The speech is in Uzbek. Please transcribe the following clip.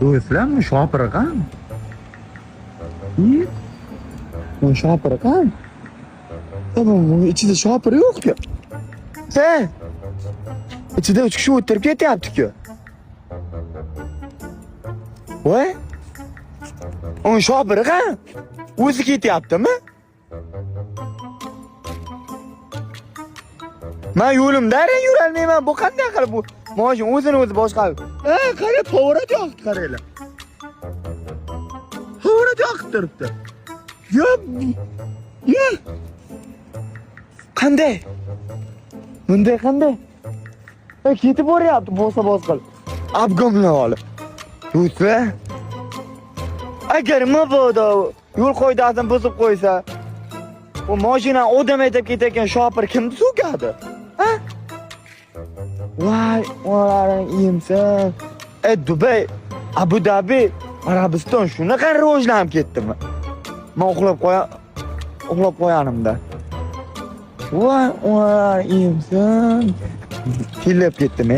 Do'stlar, shopiri qan? Bu shopiri qan? Bunun ichida shopiri yo'q-ku. He? İçinde 3 kishi o'tirib ketyapti-ku. Voy? Onun shopiri qan? O'zi ketyaptimi? Men yo'limda yurolmayman. Bu qanday qilib bu mashina o'zini o'zi boshqarib? Qara, pоворот yoqib qaranglar. Pоворот yoqib turibdi. Yo. Qanday? Bunday qanday? Ketib boryapti, bosa qilib. Abgomlab olib. Do'stlar, agar mabodo yo'l qoidasini buzib qo'ysa, bu mashina odam haydab ketayotgan shopir kimni so'kadi? Ha? Voy, o'laring imson. Dubay, Abu Dhabi, Arabiston shunaqa rivojlanib ketdimi? Men uxlab qo'yanimda. Voy, o'laring imson. Kelib ketdim.